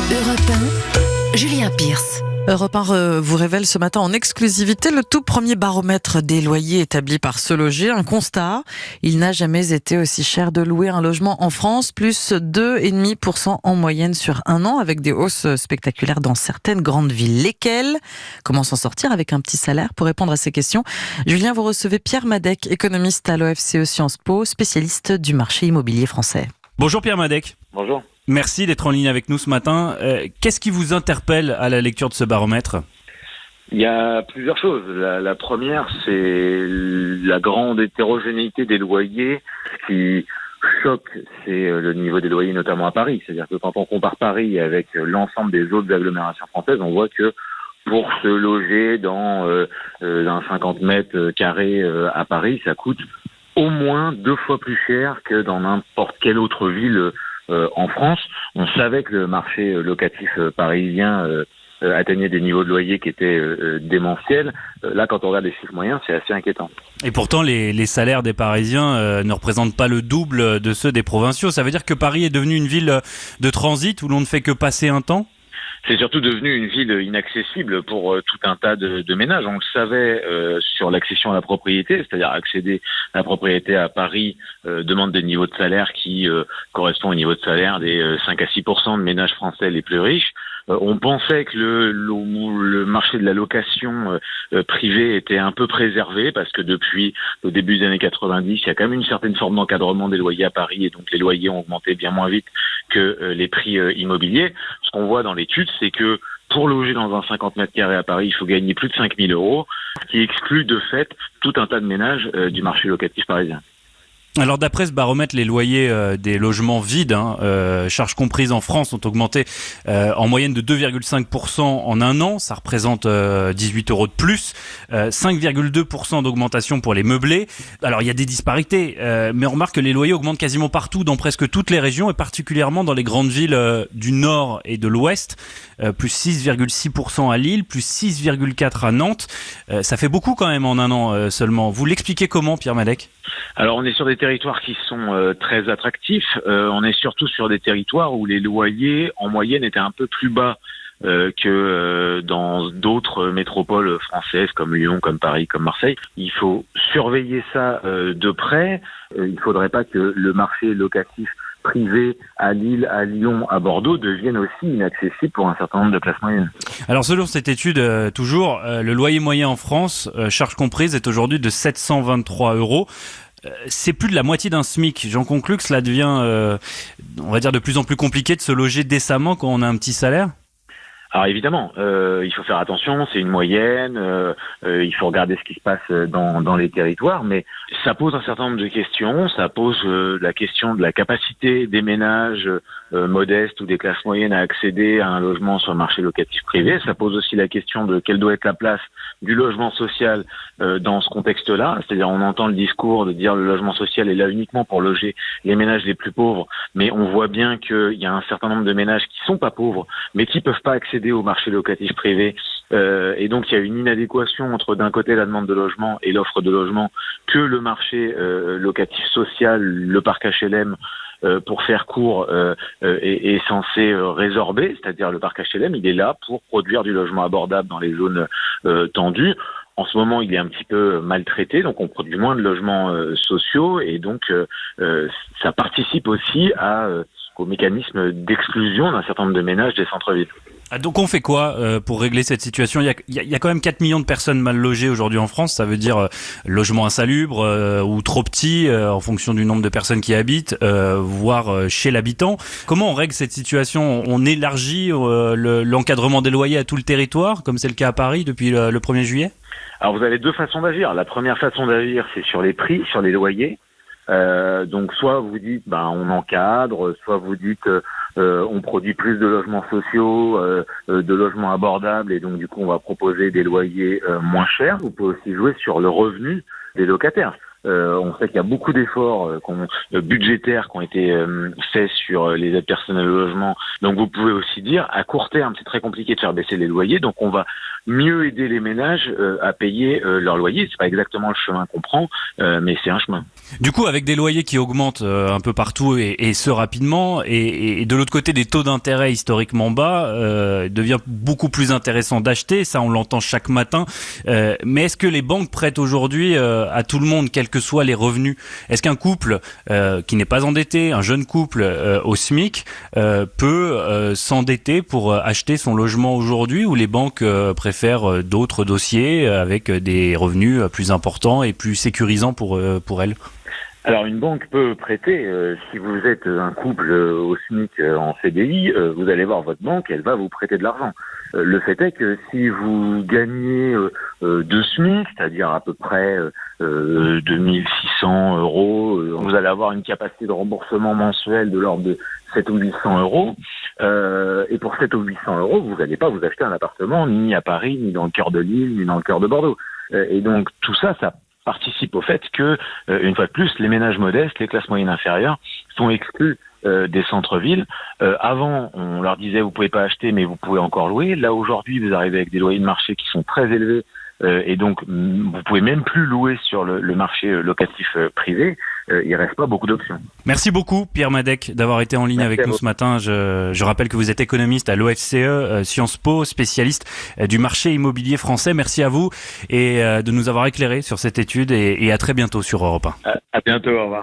Europe 1, Julien Pierce. Europe 1 vous révèle ce matin en exclusivité le tout premier baromètre des loyers établi par Se Loger. Un constat, il n'a jamais été aussi cher de louer un logement en France, plus 2,5% en moyenne sur un an, avec des hausses spectaculaires dans certaines grandes villes. Lesquelles ? Comment s'en sortir avec un petit salaire ? Pour répondre à ces questions, Julien, vous recevez Pierre Madec, économiste à l'OFCE Sciences Po, spécialiste du marché immobilier français. Bonjour Pierre Madec. Bonjour. Merci d'être en ligne avec nous ce matin. Qu'est-ce qui vous interpelle à la lecture de ce baromètre ? Il y a plusieurs choses. La première, c'est la grande hétérogénéité des loyers. Ce qui choque, c'est le niveau des loyers, notamment à Paris. C'est-à-dire que quand on compare Paris avec l'ensemble des autres agglomérations françaises, on voit que pour se loger dans un 50 mètres carrés à Paris, ça coûte au moins 2 fois plus cher que dans n'importe quelle autre ville en France. On savait que le marché locatif parisien atteignait des niveaux de loyer qui étaient démentiels. Là, quand on regarde les chiffres moyens, c'est assez inquiétant. Et pourtant, les salaires des Parisiens ne représentent pas le double de ceux des provinciaux. Ça veut dire que Paris est devenu une ville de transit où l'on ne fait que passer un temps ? C'est surtout devenu une ville inaccessible pour tout un tas de ménages. On le savait sur l'accession à la propriété, c'est-à-dire accéder à la propriété à Paris demande des niveaux de salaire qui correspondent au niveau de salaire des 5 à 6% de ménages français les plus riches. On pensait que le marché de la location privée était un peu préservé parce que depuis le début des années 90, il y a quand même une certaine forme d'encadrement des loyers à Paris et donc les loyers ont augmenté bien moins vite que les prix immobiliers. Ce qu'on voit dans l'étude, c'est que pour loger dans un 50 mètres carrés à Paris, il faut gagner plus de 5 000 €, ce qui exclut de fait tout un tas de ménages du marché locatif parisien. Alors d'après ce baromètre, les loyers des logements vides, charges comprises en France, ont augmenté en moyenne de 2,5% en un an. Ça représente 18 € de plus, 5,2% d'augmentation pour les meublés. Alors il y a des disparités, mais on remarque que les loyers augmentent quasiment partout, dans presque toutes les régions, et particulièrement dans les grandes villes du Nord et de l'Ouest. Plus 6,6% à Lille, plus 6,4% à Nantes. Ça fait beaucoup quand même en un an seulement. Vous l'expliquez comment, Pierre Madec ? Alors on est sur des territoires qui sont très attractifs. On est surtout sur des territoires où les loyers en moyenne étaient un peu plus bas que dans d'autres métropoles françaises comme Lyon, comme Paris, comme Marseille. Il faut surveiller ça de près. Il ne faudrait pas que le marché locatif privé à Lille, à Lyon, à Bordeaux devienne aussi inaccessible pour un certain nombre de classes moyennes. Alors selon cette étude, toujours, le loyer moyen en France, charges comprises, est aujourd'hui de 723 €. C'est plus de la moitié d'un SMIC. J'en conclus que cela devient, on va dire, de plus en plus compliqué de se loger décemment quand on a un petit salaire. Alors évidemment, il faut faire attention, c'est une moyenne, il faut regarder ce qui se passe dans les territoires, mais ça pose un certain nombre de questions. Ça pose la question de la capacité des ménages modestes ou des classes moyennes à accéder à un logement sur le marché locatif privé. Ça pose aussi la question de quelle doit être la place du logement social dans ce contexte-là. C'est-à-dire on entend le discours de dire le logement social est là uniquement pour loger les ménages les plus pauvres, mais on voit bien qu'il y a un certain nombre de ménages qui sont pas pauvres, mais qui peuvent pas accéder au marché locatif privé, et donc il y a une inadéquation entre d'un côté la demande de logement et l'offre de logement que le marché locatif social, le parc HLM, pour faire court, est censé résorber, c'est-à-dire le parc HLM, il est là pour produire du logement abordable dans les zones tendues. En ce moment, il est un petit peu maltraité, donc on produit moins de logements sociaux, et donc ça participe aussi au mécanisme d'exclusion d'un certain nombre de ménages des centres-villes. Donc on fait quoi pour régler cette situation ? Il y a quand même 4 millions de personnes mal logées aujourd'hui en France. Ça veut dire logement insalubre ou trop petit en fonction du nombre de personnes qui habitent, voire chez l'habitant. Comment on règle cette situation ? On élargit l'encadrement des loyers à tout le territoire, comme c'est le cas à Paris depuis le 1er juillet ? Alors vous avez 2 façons d'agir. La première façon d'agir, c'est sur les prix, sur les loyers. Donc soit vous dites on encadre, soit vous dites on produit plus de logements sociaux, de logements abordables, et donc du coup on va proposer des loyers moins chers. Vous pouvez aussi jouer sur le revenu des locataires. On sait qu'il y a beaucoup d'efforts budgétaires qui ont été faits sur les aides personnelles au logement. Donc vous pouvez aussi dire, à court terme, c'est très compliqué de faire baisser les loyers, donc on va mieux aider les ménages à payer leur loyer. C'est pas exactement le chemin qu'on prend, mais c'est un chemin. Du coup, avec des loyers qui augmentent un peu partout et ce rapidement, et de l'autre côté des taux d'intérêt historiquement bas, il devient beaucoup plus intéressant d'acheter. Ça, on l'entend chaque matin. Mais est-ce que les banques prêtent aujourd'hui à tout le monde, quels que soient les revenus? Est-ce qu'un couple qui n'est pas endetté, un jeune couple au SMIC, peut s'endetter pour acheter son logement aujourd'hui, ou les banques préfèrent d'autres dossiers avec des revenus plus importants et plus sécurisants pour elles? Alors une banque peut prêter, si vous êtes un couple au SMIC en CDI, vous allez voir votre banque, elle va vous prêter de l'argent. Le fait est que si vous gagnez 2 SMIC, c'est-à-dire à peu près 2600 euros, vous allez avoir une capacité de remboursement mensuel de l'ordre de 700 ou 800 euros. Et pour 700 ou 800 euros, vous n'allez pas vous acheter un appartement, ni à Paris, ni dans le cœur de Lille, ni dans le cœur de Bordeaux. Et donc tout ça participe au fait que, une fois de plus, les ménages modestes, les classes moyennes inférieures, sont exclus des centres-villes. Avant, on leur disait vous pouvez pas acheter, mais vous pouvez encore louer. Là, aujourd'hui, vous arrivez avec des loyers de marché qui sont très élevés, et donc vous pouvez même plus louer sur le marché locatif privé. Il reste pas beaucoup d'options. Merci beaucoup Pierre Madec d'avoir été en ligne avec nous ce matin. Je rappelle que vous êtes économiste à l'OFCE, Sciences Po, spécialiste du marché immobilier français. Merci à vous et de nous avoir éclairé sur cette étude, et à très bientôt sur Europe 1. À bientôt, au revoir.